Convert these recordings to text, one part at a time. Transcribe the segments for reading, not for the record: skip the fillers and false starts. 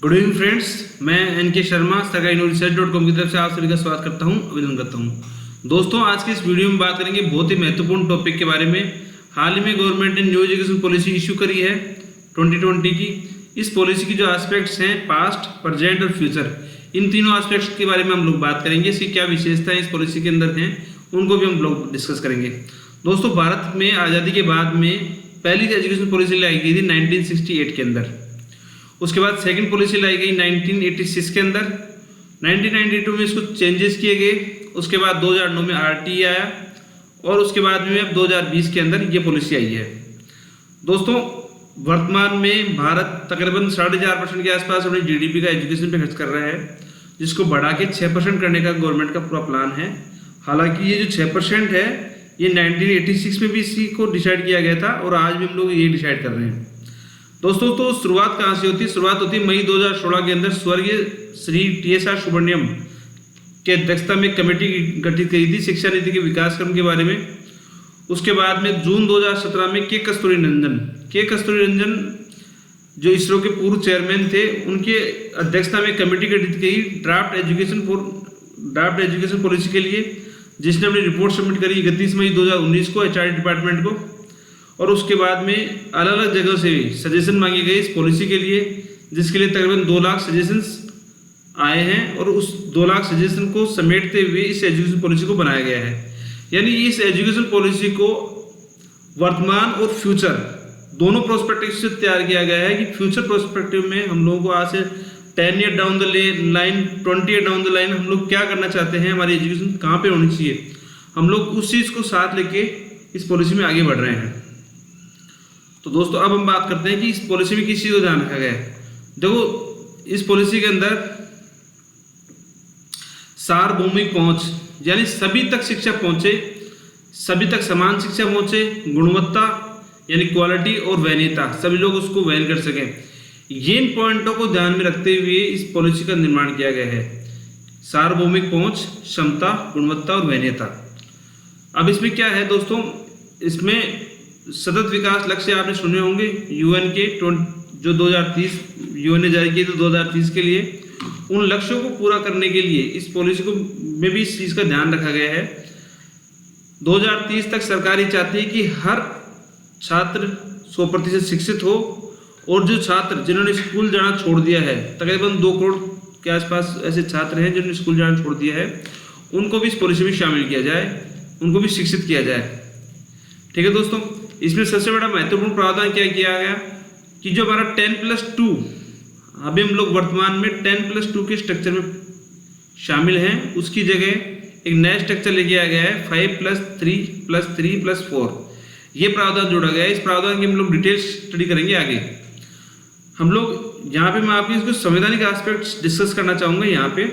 Good evening friends, मैं N K Sharma सरकारी.research.com की तरफ से आप सभी का स्वागत करता हूं, अभिनंदन करता हूं। दोस्तों, आज की इस वीडियो में बात करेंगे बहुत ही महत्वपूर्ण टॉपिक के बारे में। हाल ही में गवर्नमेंट ने न्यू एजुकेशन पॉलिसी इशू करी है 2020 की। इस पॉलिसी की जो एस्पेक्ट्स हैं पास्ट, प्रेजेंट और फ्यूचर, इन तीनों एस्पेक्ट्स के बारे में हम लोग बात करेंगे। इसकी क्या विशेषताएं इस पॉलिसी के अंदर हैं उनको भी हम लोग डिस्कस करेंगे। दोस्तों, भारत में आज़ादी के बाद में पहली एजुकेशन पॉलिसी लाई गई थी 1968 के अंदर। उसके बाद सेकंड पॉलिसी लाई गई 1986 के अंदर। 1992 में इसको चेंजेस किए गए। उसके बाद 2009 में RTE आया और उसके बाद में अब 2020 के अंदर ये पॉलिसी आई है। दोस्तों, वर्तमान में भारत तकरीबन 4.5% के आसपास अपनी GDP का एजुकेशन पे खर्च कर रहा है, जिसको बढ़ा के 6% करने का गवर्नमेंट का पूरा प्लान है। हालांकि ये जो 6% है ये 1986 में भी इसी को डिसाइड किया गया था और आज भी हम लोग ये डिसाइड कर रहे हैं। दोस्तों, तो शुरुआत कहाँ से होती है? शुरुआत होती है मई 2016 के अंदर स्वर्गीय श्री TSR सुब्रमण्यम के अध्यक्षता में कमेटी गठित की थी शिक्षा नीति के विकास क्रम के बारे में। उसके बाद में जून 2017 में के कस्तूरी रंजन जो इसरो के पूर्व चेयरमैन थे, उनके अध्यक्षता में कमेटी गठित की ड्राफ्ट एजुकेशन पॉलिसी के लिए, जिसने अपनी रिपोर्ट सबमिट करी 31 मई 2019 को HRD डिपार्टमेंट को। और उसके बाद में अलग अलग जगह से सजेशन मांगे गए इस पॉलिसी के लिए, जिसके लिए तकरीबन 2 लाख सजेशंस आए हैं और उस 2 लाख सजेशन को समेटते हुए इस एजुकेशन पॉलिसी को बनाया गया है। यानी इस एजुकेशन पॉलिसी को वर्तमान और फ्यूचर दोनों प्रोस्पेक्टिव से तैयार किया गया है कि फ्यूचर प्रोस्पेक्टिव में हम लोगों को आज से 10 year down the line, 20 year down the line हम लोग क्या करना चाहते हैं, हमारी एजुकेशन कहाँ पे होनी चाहिए, हम लोग उस चीज़ को साथ लेके इस पॉलिसी में आगे बढ़ रहे हैं। तो दोस्तों, अब हम बात करते हैं कि इस पॉलिसी में किस चीज़ को ध्यान रखा गया है। देखो, इस पॉलिसी के अंदर सार्वभौमिक पहुंच, यानी सभी तक शिक्षा पहुंचे, सभी तक समान शिक्षा पहुंचे, गुणवत्ता यानी क्वालिटी और वैधता, सभी लोग उसको वैन कर सकें। ये इन पॉइंटों को ध्यान में रखते हुए इस पॉलिसी का निर्माण किया गया है। सार्वभौमिक पहुंच, क्षमता, गुणवत्ता और वैधता। अब इसमें क्या है दोस्तों, इसमें सतत विकास लक्ष्य आपने सुने होंगे UN के जो 2030 UN ने जारी किए थे 2030 के लिए। उन लक्ष्यों को पूरा करने के लिए इस पॉलिसी को में भी इस चीज़ का ध्यान रखा गया है। 2030 तक सरकार ये चाहती है कि हर छात्र 100% शिक्षित हो और जो छात्र जिन्होंने स्कूल जाना छोड़ दिया है, तकरीबन 2 करोड़ के आसपास ऐसे छात्र हैं जिन्होंने स्कूल जाना छोड़ दिया है, उनको भी इस पॉलिसी में शामिल किया जाए, उनको भी शिक्षित किया जाए। ठीक है दोस्तों, इसमें सबसे बड़ा महत्वपूर्ण प्रावधान क्या किया गया कि जो हमारा 10+2, अभी हम लोग वर्तमान में 10+2 के स्ट्रक्चर में शामिल हैं, उसकी जगह एक नया स्ट्रक्चर लेके आया गया है 5+3+3+4। ये प्रावधान जोड़ा गया है। इस प्रावधान की हम लोग डिटेल स्टडी करेंगे आगे। हम लोग यहाँ पे मैं आपकी इसको संवैधानिक एस्पेक्ट्स डिस्कस करना चाहूँगा। यहाँ पे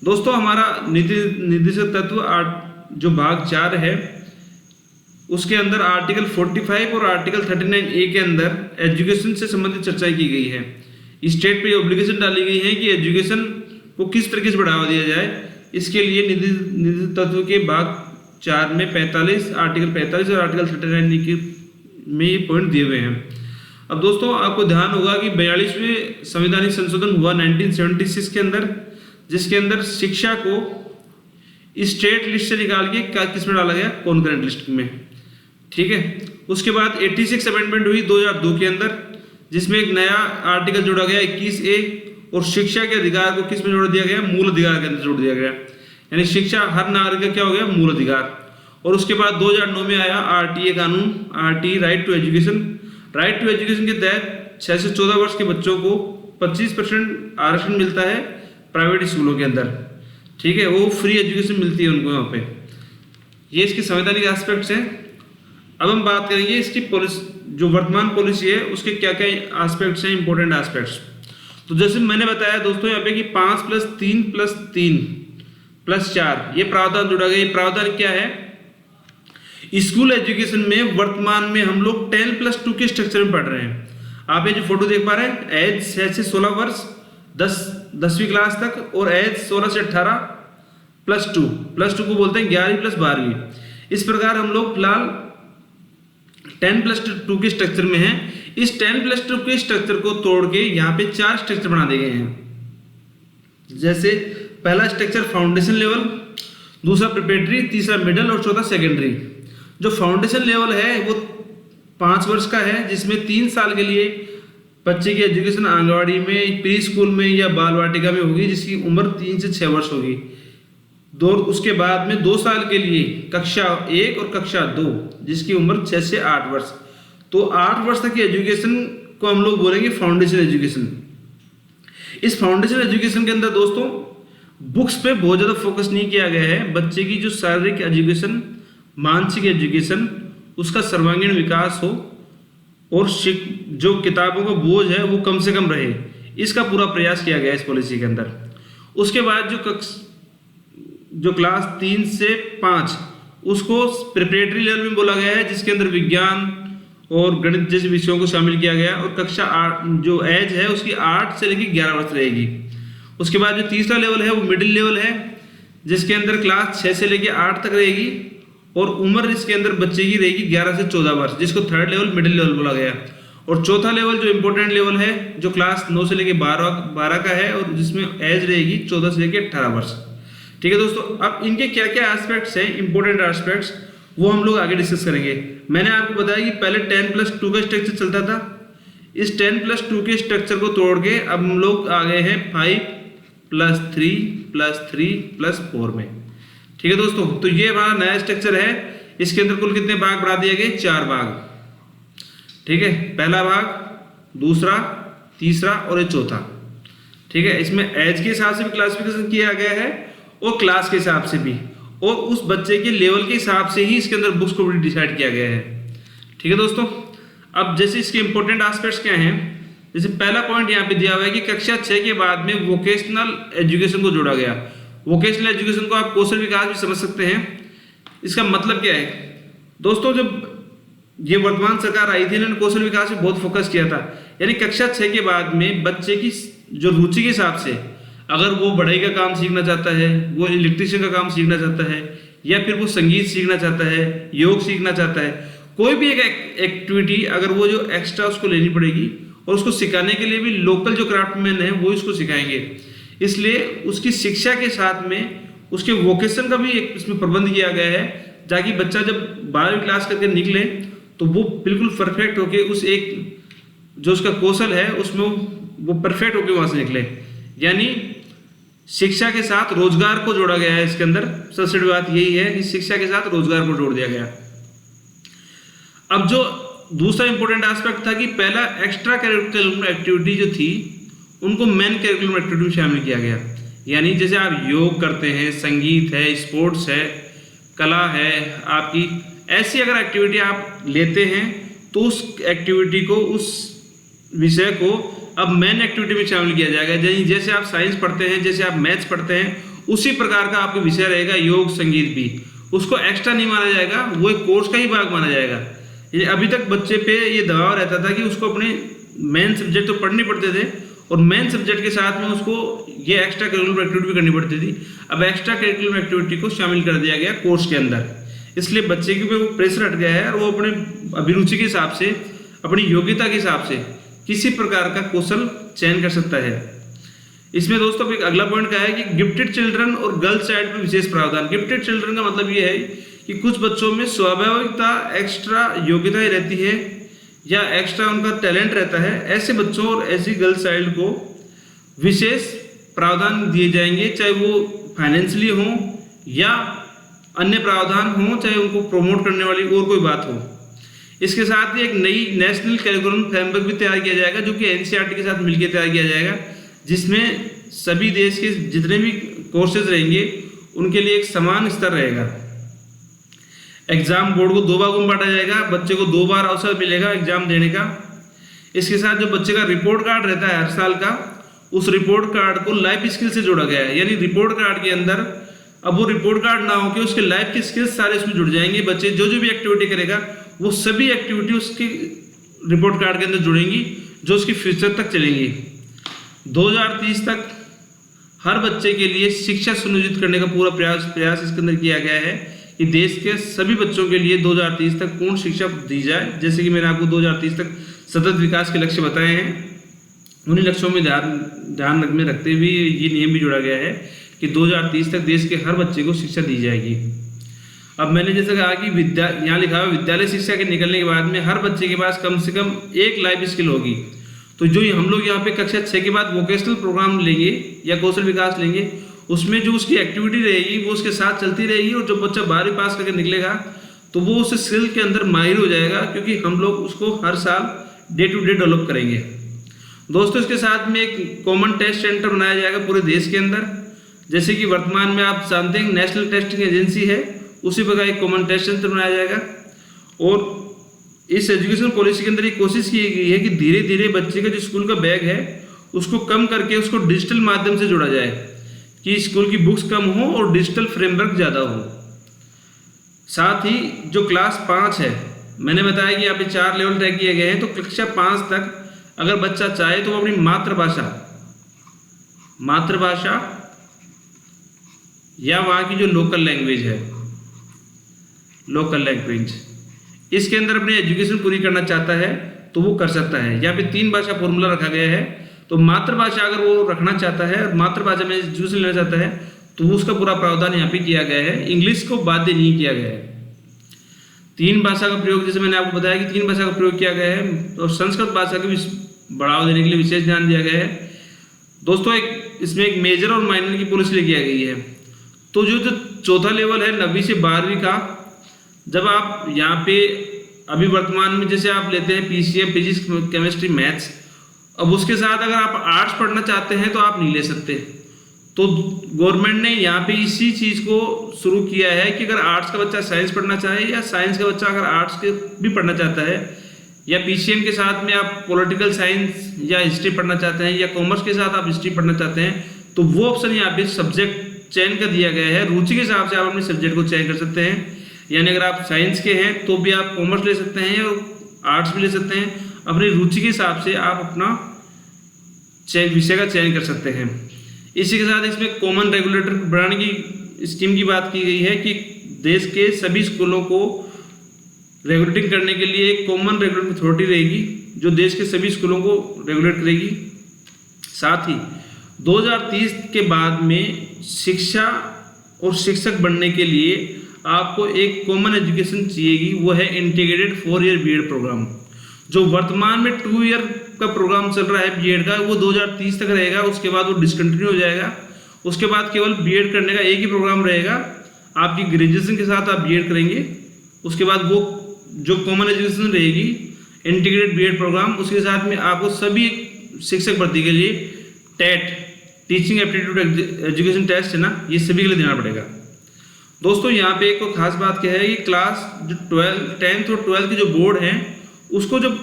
दोस्तों, हमारा नीति निर्देशक तत्व जो भाग 4 है, उसके अंदर आर्टिकल 45 और आर्टिकल 39A के अंदर एजुकेशन से संबंधित चर्चाएं की गई है। स्टेट पे ऑब्लिगेशन डाली गई है कि एजुकेशन को किस तरीके से बढ़ावा दिया जाए। इसके लिए निधि तत्व के भाग 4 में आर्टिकल 45 और आर्टिकल 39 में ये पॉइंट दिए हुए हैं। अब दोस्तों, आपको ध्यान होगा कि 42वें संवैधानिक संशोधन हुआ 1976 के अंदर, जिसके अंदर शिक्षा को स्टेट लिस्ट से निकाल के किस में डाला गया, कॉन्करेंट लिस्ट में। ठीक है, उसके बाद 86 अमेंडमेंट हुई 2002 के अंदर, जिसमें एक नया आर्टिकल जोड़ा गया 21A और शिक्षा के अधिकार को किस में जोड़ दिया गया, मूल अधिकार के अंदर जोड़ दिया गया। यानी शिक्षा हर नागरिक का क्या हो गया, मूल अधिकार। और उसके बाद 2009 में आया RTA कानून, RTE right to education. Right to education के तहत 6 से 14 वर्ष के बच्चों को 25% आरक्षण मिलता है प्राइवेट स्कूलों के अंदर। ठीक है, वो फ्री एजुकेशन मिलती है उनको यहाँ पे। ये इसकी संवैधानिक एस्पेक्ट्स हैं। अब हम बात करेंगे इसकी पॉलिसी, जो वर्तमान पॉलिसी है उसके क्या क्या एस्पेक्ट्स हैं, इंपॉर्टेंट एस्पेक्ट्स। तो जैसे मैंने बताया दोस्तों यहाँ पे कि 5+3+3+4 ये प्रावधान जुड़ा गया। ये प्रावधान क्या है, स्कूल एजुकेशन में वर्तमान में हम लोग 10+2 के स्ट्रक्चर में पढ़ रहे हैं। आप ये जो फोटो देख पा रहे हैं, एज 6 से 16 वर्ष 10वीं क्लास तक, और एज 16 से 18+2 को बोलते हैं 11वीं + 12वीं। इस प्रकार हम लोग फिलहाल 10+2 के स्ट्रक्चर में हैं। इस 10+2 के स्ट्रक्चर को तोड़ के यहाँ पे 4 स्ट्रक्चर बना दिए गए हैं। जैसे पहला स्ट्रक्चर फाउंडेशन लेवल, दूसरा प्रिपरेटरी, तीसरा मिडिल और चौथा सेकेंडरी। जो फाउंडेशन लेवल है वो 5 वर्ष का है, जिसमें 3 साल के लिए बच्चे की एजुकेशन आंगनवाड़ी में, प्री स्कूल में या बाल वाटिका में होगी, जिसकी उम्र 3 से 6 वर्ष होगी। उसके बाद में 2 साल के लिए कक्षा 1 और कक्षा 2, जिसकी उम्र 6 से 8 वर्ष। तो 8 वर्ष तक की एजुकेशन को हम लोग बोलेंगे फाउंडेशन एजुकेशन। इस फाउंडेशन एजुकेशन के अंदर दोस्तों बुक्स पे बहुत ज़्यादा फोकस नहीं किया गया है। बच्चे की जो शारीरिक एजुकेशन, मानसिक एजुकेशन, उसका सर्वांगीण विकास हो और जो किताबों का बोझ है वो कम से कम रहे, इसका पूरा प्रयास किया गया है इस पॉलिसी के अंदर। उसके बाद जो क्लास 3 से 5 उसको प्रिपरेटरी लेवल में बोला गया है, जिसके अंदर विज्ञान और गणित जैसे विषयों को शामिल किया गया। और कक्षा 8 जो एज है उसकी 8 से लेकर 11 वर्ष रहेगी। उसके बाद जो तीसरा लेवल है वो मिडिल लेवल है, जिसके अंदर क्लास 6 से लेकर 8 तक रहेगी और उम्र इसके अंदर बच्चे की रहेगी 11 से 14 वर्ष, जिसको थर्ड लेवल मिडिल लेवल बोला गया। और चौथा लेवल जो इम्पोर्टेंट लेवल है, जो क्लास 9 से लेकर 12 का है और जिसमें एज रहेगी 14 से लेकर 18 वर्ष। ठीक है दोस्तों, अब इनके क्या क्या एस्पेक्ट्स हैं, इंपॉर्टेंट एस्पेक्ट्स, वो हम लोग आगे डिस्कस करेंगे। मैंने आपको बताया कि पहले 10+2 का स्ट्रक्चर चलता था। इस 10+2 के स्ट्रक्चर को तोड़ के अब हम लोग आ गए हैं 5+3+3+4 में। ठीक है दोस्तों, तो ये हमारा नया स्ट्रक्चर है। इसके अंदर कुल कितने भाग बढ़ा दिए गए? 4 भाग। ठीक है, पहला भाग, दूसरा, तीसरा और चौथा। ठीक है, इसमें एज के हिसाब से भी क्लासिफिकेशन किया गया है और क्लास के हिसाब से भी, और उस बच्चे के लेवल के हिसाब से ही इसके अंदर बुक्स को भी डिसाइड किया गया है। ठीक है दोस्तों, अब जैसे इसके इंपॉर्टेंट एस्पेक्ट्स क्या हैं, जैसे पहला पॉइंट यहाँ पे दिया हुआ है कि कक्षा 6 के बाद में वोकेशनल एजुकेशन को जोड़ा गया। वोकेशनल एजुकेशन को आप कौशल विकास भी समझ सकते हैं। इसका मतलब क्या है दोस्तों, जब ये वर्तमान सरकार आई थी इन्होंने कौशल विकास पे बहुत फोकस किया था। यानी कक्षा 6 के बाद में बच्चे की जो रुचि के हिसाब से, अगर वो बढ़ई का काम सीखना चाहता है, वो इलेक्ट्रीशियन का काम सीखना चाहता है, या फिर वो संगीत सीखना चाहता है, योग सीखना चाहता है, कोई भी एक एक्टिविटी अगर वो जो एक्स्ट्रा उसको लेनी पड़ेगी, और उसको सिखाने के लिए भी लोकल जो क्राफ्टमैन है वो इसको सिखाएंगे। इसलिए उसकी शिक्षा के साथ में उसके वोकेशन का भी एक इसमें प्रबंध किया गया है, ताकि बच्चा जब 12वीं क्लास करके निकले तो वो बिल्कुल परफेक्ट होके उस एक जो उसका कौशल है उसमें वो परफेक्ट होके वहां से निकले। यानी शिक्षा के साथ रोजगार को जोड़ा गया है इसके अंदर। सबसे बड़ी बात यही है कि शिक्षा के साथ रोजगार को जोड़ दिया गया। अब जो दूसरा इंपॉर्टेंट एस्पेक्ट था कि पहला एक्स्ट्रा करिकुलर एक्टिविटी जो थी उनको मेन करिकुलर एक्टिविटी में शामिल किया गया। यानी जैसे आप योग करते हैं, संगीत है, स्पोर्ट्स है, कला है आपकी, ऐसी अगर एक्टिविटी आप लेते हैं तो उस एक्टिविटी को, उस विषय को अब मेन एक्टिविटी में शामिल किया जाएगा। जैसे आप साइंस पढ़ते हैं, जैसे आप मैथ्स पढ़ते हैं, उसी प्रकार का आपका विषय रहेगा योग संगीत भी। उसको एक्स्ट्रा नहीं माना जाएगा, वो एक कोर्स का ही भाग माना जाएगा। अभी तक बच्चे पे ये दबाव रहता था कि उसको अपने मेन सब्जेक्ट तो पढ़ने पड़ते थे और मेन सब्जेक्ट के साथ में उसको ये एक्स्ट्रा करिकुलर एक्टिविटी भी करनी पड़ती थी। अब एक्स्ट्रा करिकुलर एक्टिविटी को शामिल कर दिया गया कोर्स के अंदर। इसलिए बच्चे के ऊपर वो प्रेशर हट गया है और वो अपने अभिरुचि के हिसाब से, अपनी योग्यता के हिसाब से किसी प्रकार का कौशल चयन कर सकता है। इसमें दोस्तों एक अगला पॉइंट क्या है कि गिफ्टेड चिल्ड्रन और गर्ल्स साइड में विशेष प्रावधान। गिफ्टेड चिल्ड्रन का मतलब ये है कि कुछ बच्चों में स्वाभाविकता एक्स्ट्रा योग्यताएं रहती है या एक्स्ट्रा उनका टैलेंट रहता है। ऐसे बच्चों और ऐसी गर्ल्स चाइल्ड को विशेष प्रावधान दिए जाएंगे, चाहे वो फाइनेंशियली हो या अन्य प्रावधान हो, चाहे उनको प्रमोट करने वाली और कोई बात हो। इसके साथ ही एक नई नेशनल करिकुलम फ्रेमवर्क भी तैयार किया जाएगा, जो कि एनसीईआरटी के साथ मिलकर तैयार किया जाएगा, जिसमें सभी देश के जितने भी कोर्सेज रहेंगे उनके लिए एक समान स्तर रहेगा। एग्जाम बोर्ड को 2 भागों में बांटा जाएगा, बच्चे को 2 बार अवसर मिलेगा एग्जाम देने का। इसके साथ जो बच्चे का रिपोर्ट कार्ड रहता है हर साल का, उस रिपोर्ट कार्ड को लाइफ स्किल से जोड़ा गया है। यानी रिपोर्ट कार्ड के अंदर अब वो रिपोर्ट कार्ड ना हो कि उसके लाइफ के स्किल्स सारे उसमें जुड़ जाएंगे। बच्चे जो भी एक्टिविटी करेगा वो सभी एक्टिविटी उसकी रिपोर्ट कार्ड के अंदर जुड़ेंगी, जो उसकी फ्यूचर तक चलेंगी। 2030 तक हर बच्चे के लिए शिक्षा सुनिश्चित करने का पूरा प्रयास इसके अंदर किया गया है कि देश के सभी बच्चों के लिए 2030 तक पूर्ण शिक्षा दी जाए। जैसे कि मैंने आपको 2030 तक सतत विकास के लक्ष्य बताए हैं। उन्हीं लक्ष्यों में ध्यान में रखते हुए ये नियम भी जोड़ा गया है कि 2030 तक देश के हर बच्चे को शिक्षा दी जाएगी। अब मैंने जैसे कहा कि यहाँ लिखा हुआ विद्यालय शिक्षा के निकलने के बाद में हर बच्चे के पास कम से कम एक लाइफ स्किल होगी। तो जो हम लोग यहाँ पे कक्षा 6 के बाद वोकेशनल प्रोग्राम लेंगे या कौशल विकास लेंगे, उसमें जो उसकी एक्टिविटी रहेगी वो उसके साथ चलती रहेगी, और जब बच्चा 12वीं पास करके निकलेगा तो वो उस स्किल के अंदर माहिर हो जाएगा, क्योंकि हम लोग उसको हर साल डे टू डे डेवलप करेंगे। दोस्तों, इसके साथ में एक कॉमन टेस्ट सेंटर बनाया जाएगा पूरे देश के अंदर। जैसे कि वर्तमान में आप जानते हैं नेशनल टेस्टिंग एजेंसी है, उसी प्रकार एक कॉमन टेस्ट सेंटर बनाया जाएगा। और इस एजुकेशन पॉलिसी के अंदर एक कोशिश की गई है कि धीरे धीरे बच्चे का जो स्कूल का बैग है उसको कम करके उसको डिजिटल माध्यम से जोड़ा जाए, कि स्कूल की बुक्स कम हो और डिजिटल फ्रेमवर्क ज़्यादा हो। साथ ही जो क्लास 5 है, मैंने बताया कि यहाँ पे 4 लेवल तय किए गए हैं। तो कक्षा 5 तक अगर बच्चा चाहे तो वो अपनी मातृभाषा या वहाँ की जो लोकल लैंग्वेज है, लोकल लैंग्वेज, इसके अंदर अपनी एजुकेशन पूरी करना चाहता है तो वो कर सकता है। यहाँ पे 3 भाषा फॉर्मूला रखा गया है। तो मातृभाषा अगर वो रखना चाहता है और मातृभाषा में एजुकेशन लेना चाहता है तो उसका पूरा प्रावधान यहाँ पे किया गया है। इंग्लिश को बाध्य नहीं किया गया है। 3 भाषा का प्रयोग, जैसे मैंने आपको बताया कि 3 भाषा का प्रयोग किया गया है, और संस्कृत भाषा को भी बढ़ावा देने के लिए विशेष ध्यान दिया गया है। दोस्तों, इसमें एक मेजर और माइनर की पॉलिसी लेके आई गई है। तो जो चौथा लेवल है 9वीं से 12वीं का, जब आप यहाँ पे अभी वर्तमान में जैसे आप लेते हैं PCM फिजिक्स, केमिस्ट्री, मैथ्स, अब उसके साथ अगर आप आर्ट्स पढ़ना चाहते हैं तो आप नहीं ले सकते। तो गवर्नमेंट ने यहाँ पे इसी चीज़ को शुरू किया है कि अगर आर्ट्स का बच्चा साइंस पढ़ना चाहे या साइंस का बच्चा अगर आर्ट्स के भी पढ़ना चाहता है, या PCM के साथ में आप पॉलिटिकल साइंस या हिस्ट्री पढ़ना चाहते हैं, या कॉमर्स के साथ आप हिस्ट्री पढ़ना चाहते हैं, तो वो ऑप्शन यहाँ पे सब्जेक्ट चयन कर दिया गया है। रुचि के हिसाब से आप अपने सब्जेक्ट को चयन कर सकते हैं। यानी अगर आप साइंस के हैं तो भी आप कॉमर्स ले सकते हैं और आर्ट्स भी ले सकते हैं। अपनी रुचि के हिसाब से आप अपना विषय का चयन कर सकते हैं। इसी के साथ इसमें कॉमन रेगुलेटर बनाने की स्कीम की बात की गई है कि देश के सभी स्कूलों को रेगुलेटिंग करने के लिए एक कॉमन रेगुलेटिंग अथॉरिटी रहेगी जो देश के सभी स्कूलों को रेगुलेट करेगी। साथ ही 2030 के बाद में शिक्षा और शिक्षक बनने के लिए आपको एक कॉमन एजुकेशन चाहिएगी, वो है इंटीग्रेटेड 4 ईयर बीएड प्रोग्राम। जो वर्तमान में 2 ईयर का प्रोग्राम चल रहा है बीएड का, वो 2030 तक रहेगा। उसके बाद वो डिसकंटिन्यू हो जाएगा। उसके बाद केवल बीएड करने का एक ही प्रोग्राम रहेगा। आपकी ग्रेजुएशन के साथ आप बीएड करेंगे। उसके बाद वो जो कॉमन एजुकेशन रहेगी इंटीग्रेटेड बीएड प्रोग्राम, उसके साथ में आपको सभी शिक्षक भर्ती के लिए TET, teaching aptitude education test है ना, ये सभी के लिए देना पड़ेगा। दोस्तों, यहाँ पे एक खास बात क्या है कि क्लास जो 10th और 12th की जो बोर्ड हैं उसको जब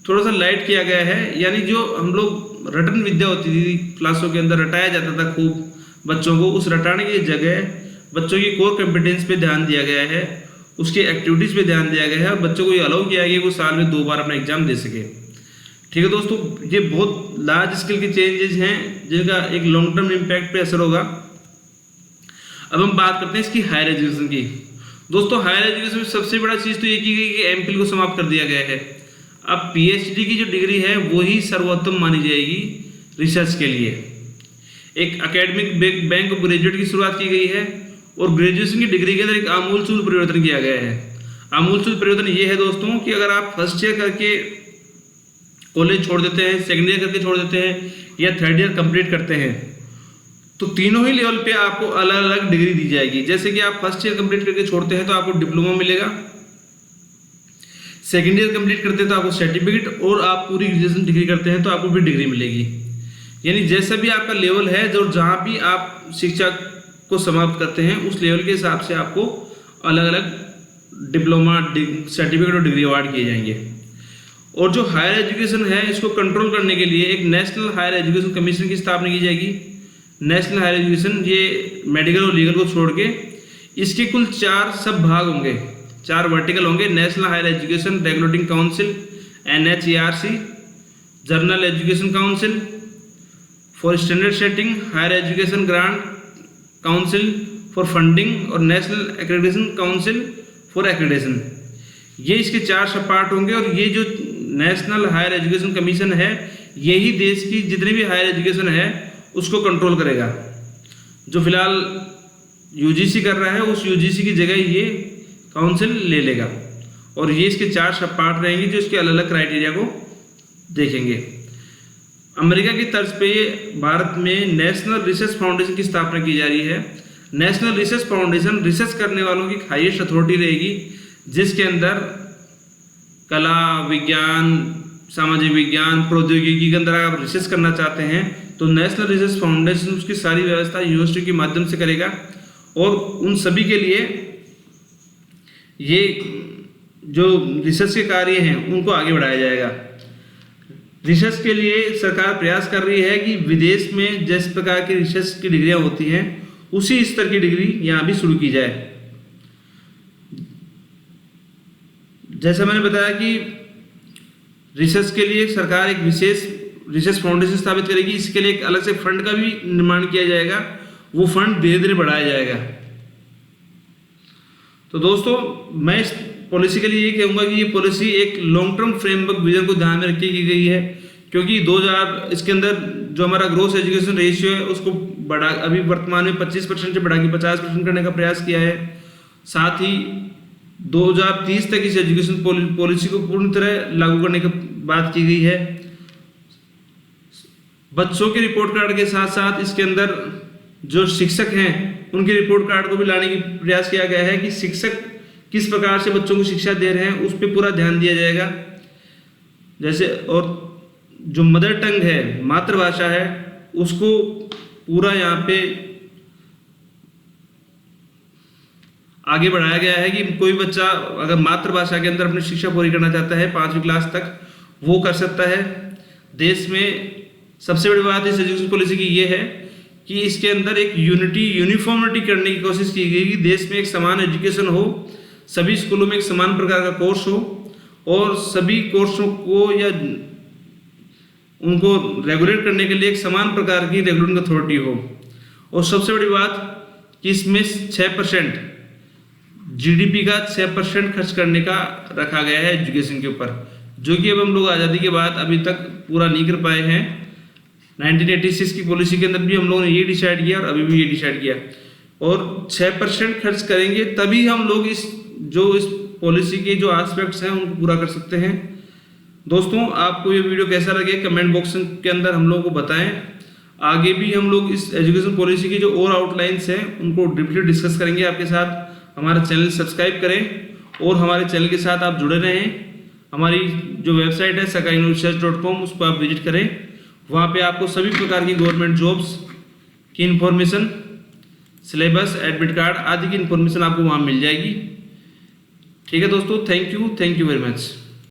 थोड़ा सा लाइट किया गया है। यानी जो हम लोग रटन विद्या होती थी क्लासों के अंदर, रटाया जाता था खूब बच्चों को, उस रटाने की जगह बच्चों की कोर कॉम्पिटेंस पे ध्यान दिया गया है, उसके एक्टिविटीज़ पे ध्यान दिया गया है, और बच्चों को ये अलाउ किया गया कि वो साल में 2 बार अपना एग्जाम दे सके। ठीक है दोस्तों, ये बहुत लार्ज स्केल की चेंजेस हैं जिनका एक लॉन्ग टर्म इम्पैक्ट पे असर होगा। अब हम बात करते हैं इसकी हायर एजुकेशन की। दोस्तों, हायर एजुकेशन में सबसे बड़ा चीज़ तो ये की गई कि एमफिल को समाप्त कर दिया गया है। अब PhD की जो डिग्री है वो ही सर्वोत्तम मानी जाएगी रिसर्च के लिए। एक एकेडमिक बैंक ऑफ ग्रेजुएट की शुरुआत की गई है और ग्रेजुएशन की डिग्री के अंदर एक आमूलचूल परिवर्तन किया गया है। आमूलचूल परिवर्तन ये है दोस्तों कि अगर आप फर्स्ट ईयर करके कॉलेज छोड़ देते हैं, सेकेंड ईयर करके छोड़ देते हैं, या थर्ड ईयर कंप्लीट करते हैं, तो तीनों ही लेवल पे आपको अलग अलग डिग्री दी जाएगी। जैसे कि आप फर्स्ट ईयर कंप्लीट करके छोड़ते हैं तो आपको डिप्लोमा मिलेगा, सेकेंड ईयर कंप्लीट करते हैं तो आपको सर्टिफिकेट, और आप पूरी ग्रेजुएशन डिग्री करते हैं तो आपको भी डिग्री मिलेगी। यानी जैसा भी आपका लेवल है, जो जहाँ भी आप शिक्षा को समाप्त करते हैं उस लेवल के हिसाब से आपको अलग अलग डिप्लोमा, सर्टिफिकेट और डिग्री अवार्ड किए जाएंगे। और जो हायर एजुकेशन है इसको कंट्रोल करने के लिए एक नेशनल हायर एजुकेशन कमीशन की स्थापना की जाएगी। नेशनल हायर एजुकेशन, ये मेडिकल और लीगल को छोड़ के इसके कुल 4 सब भाग होंगे, 4 वर्टिकल होंगे। National higher education regulating council NHERC, general education council for standard setting, higher education grant council for funding, और national accreditation council for accreditation. ये इसके 4 सब पार्ट होंगे। और ये जो नेशनल हायर एजुकेशन कमीशन है, यही देश की जितनी भी हायर एजुकेशन है उसको कंट्रोल करेगा। जो फिलहाल यूजीसी कर रहा है उस यूजीसी की जगह ये काउंसिल ले लेगा, और ये इसके 4 सब पार्ट रहेंगे जो इसके अलग अलग क्राइटेरिया को देखेंगे। अमेरिका की तर्ज पे भारत में नेशनल रिसर्च फाउंडेशन की स्थापना की जा रही है। नेशनल रिसर्च फाउंडेशन रिसर्च करने वालों की हाईएस्ट अथॉरिटी रहेगी, जिसके अंदर कला, विज्ञान, सामाजिक विज्ञान, प्रौद्योगिकी के अंदर आप रिसर्च करना चाहते हैं तो नेशनल रिसर्च फाउंडेशन उसकी सारी व्यवस्था यूनिवर्सिटी के माध्यम से करेगा, और उन सभी के लिए ये जो रिसर्च के कार्य हैं उनको आगे बढ़ाया जाएगा। रिसर्च के लिए सरकार प्रयास कर रही है कि विदेश में जिस प्रकार की रिसर्च की डिग्रियां होती हैं उसी स्तर की डिग्री यहाँ भी शुरू की जाए। जैसा मैंने बताया कि रिसर्च के लिए सरकार एक विशेष रिसर्च फाउंडेशन स्थापित करेगी, इसके लिए एक अलग से फंड का भी निर्माण किया जाएगा, वो फंड धीरे धीरे बढ़ाया जाएगा। तो दोस्तों मैं इस पॉलिसी के लिए ये कहूँगा कि ये पॉलिसी एक लॉन्ग टर्म फ्रेमवर्क विजन को ध्यान में रखी की गई है, क्योंकि 2000 इसके अंदर जो हमारा ग्रोस एजुकेशन रेशियो है उसको बढ़ा, अभी वर्तमान में 25% से बढ़ा के 50% करने का प्रयास किया है। साथ ही 2030 तक इस एजुकेशन पॉलिसी को पूर्ण तरह लागू करने की बात की गई है। बच्चों के रिपोर्ट कार्ड के साथ साथ इसके अंदर जो शिक्षक हैं उनके रिपोर्ट कार्ड को भी लाने की प्रयास किया गया है कि शिक्षक किस प्रकार से बच्चों को शिक्षा दे रहे हैं उस पर पूरा ध्यान दिया जाएगा। जैसे और जो मदर टंग है, मातृभाषा है, उसको पूरा यहाँ पे आगे बढ़ाया गया है कि कोई बच्चा अगर मातृभाषा के अंदर अपनी शिक्षा पूरी करना चाहता है 5वीं क्लास तक वो कर सकता है। देश में सबसे बड़ी बात इस एजुकेशन पॉलिसी की ये है कि इसके अंदर एक यूनिफॉर्मिटी करने की कोशिश की गई कि देश में एक समान एजुकेशन हो, सभी स्कूलों में एक समान प्रकार का कोर्स हो, और सभी कोर्सों को या उनको रेगुलेट करने के लिए एक समान प्रकार की रेगुलेटिंग अथॉरिटी हो। और सबसे बड़ी बात कि इसमें 6% जीडीपी का 6% खर्च करने का रखा गया है एजुकेशन के ऊपर, जो कि अब हम लोग आज़ादी के बाद अभी तक पूरा नहीं कर पाए हैं। 1986 की पॉलिसी के अंदर भी हम लोगों ने ये डिसाइड किया और अभी भी ये डिसाइड किया, और 6% खर्च करेंगे तभी हम लोग इस पॉलिसी के जो एस्पेक्ट्स हैं उनको पूरा कर सकते हैं। दोस्तों आपको ये वीडियो कैसा लगे कमेंट बॉक्स के अंदर हम लोगों को बताएं। आगे भी हम लोग इस एजुकेशन पॉलिसी की जो और आउटलाइंस हैं उनको डीपली डिस्कस करेंगे आपके साथ। हमारा चैनल सब्सक्राइब करें और हमारे चैनल के साथ आप जुड़े रहें। हमारी जो वेबसाइट है sakairesearch.com उस पर आप विजिट करें, वहाँ पे आपको सभी प्रकार की गवर्नमेंट जॉब्स की इन्फॉर्मेशन, सिलेबस, एडमिट कार्ड आदि की इन्फॉर्मेशन आपको वहाँ मिल जाएगी। ठीक है दोस्तों, थैंक यू वेरी मच।